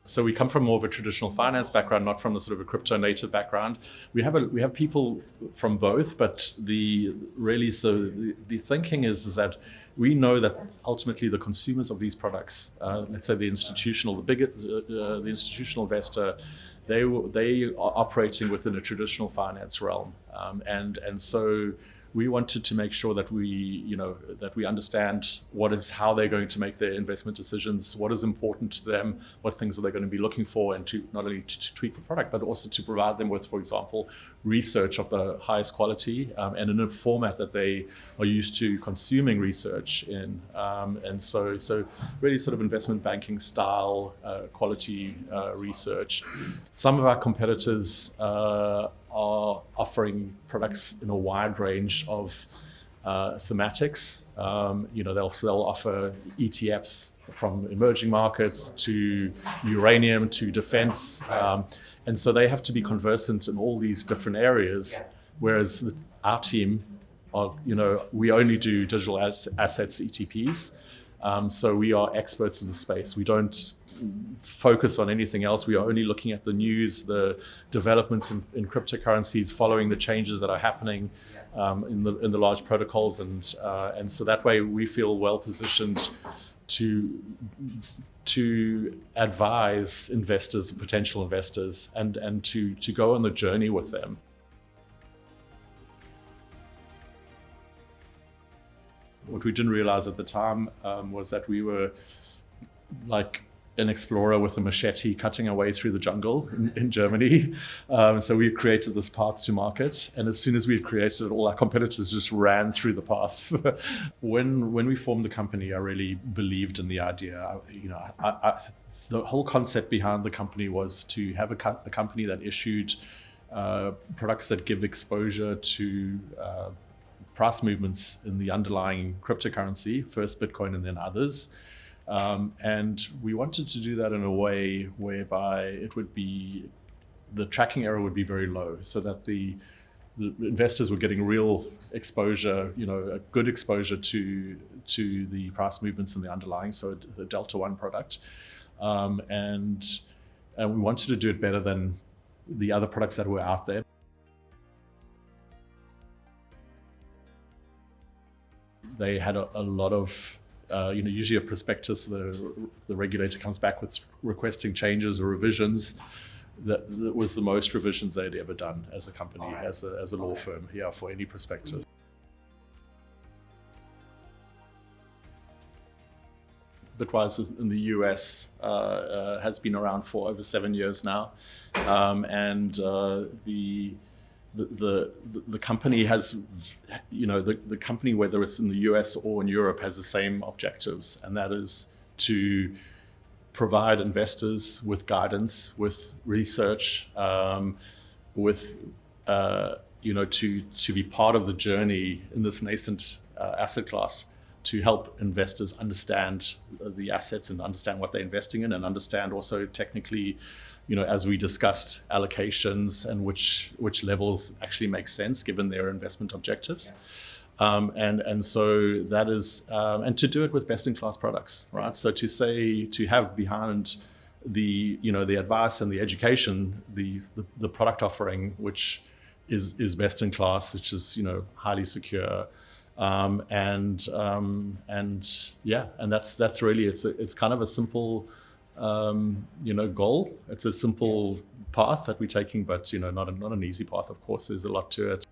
So we come from more of a traditional finance background, not from a sort of a crypto native background. We have people from both, but the thinking is that we know that ultimately the consumers of these products, let's say the institutional investor, they are operating within a traditional finance realm, and so we wanted to make sure that we understand how they're going to make their investment decisions, what is important to them, what things are they going to be looking for, and to not only to tweak the product, but also to provide them with, for example, research of the highest quality, and in a format that they are used to consuming research in. And so really sort of investment banking style quality research. Some of our competitors are offering products in a wide range of thematics. They'll offer ETFs from emerging markets to uranium to defense, and so they have to be conversant in all these different areas. Whereas our team, we only do digital assets ETPs, so we are experts in the space. We don't focus on anything else. We are only looking at the news, the developments in cryptocurrencies, following the changes that are happening in the large protocols, and so that way we feel well positioned to advise investors, potential investors, and to go on the journey with them. What we didn't realize at the time was that we were like an explorer with a machete cutting our way through the jungle in Germany. So we created this path to market, and as soon as we had created it, all our competitors just ran through the path. When we formed the company, I really believed in the idea. The whole concept behind the company was to have a company that issued products that give exposure to price movements in the underlying cryptocurrency, first Bitcoin and then others. And we wanted to do that in a way whereby the tracking error would be very low, so that the investors were getting real exposure, a good exposure to the price movements in the underlying, so the Delta One product. And we wanted to do it better than the other products that were out there. They had a lot of usually a prospectus, the regulator comes back with requesting changes or revisions. That was the most revisions they'd ever done as a company, as a law firm, for any prospectus. Bitwise in the US has been around for over 7 years now, and the company has, the company, whether it's in the US or in Europe, has the same objectives, and that is to provide investors with guidance, with research, to be part of the journey in this nascent asset class, to help investors understand the assets and understand what they're investing in, and understand also technically, as we discussed, allocations and which levels actually make sense given their investment objectives. And so that is, and to do it with best-in-class products, right? So to have behind the advice and the education, the product offering, which is best in class, which is highly secure, and that's really, it's kind of a simple goal. It's a simple path that we're taking, but not an easy path. Of course, there's a lot to it.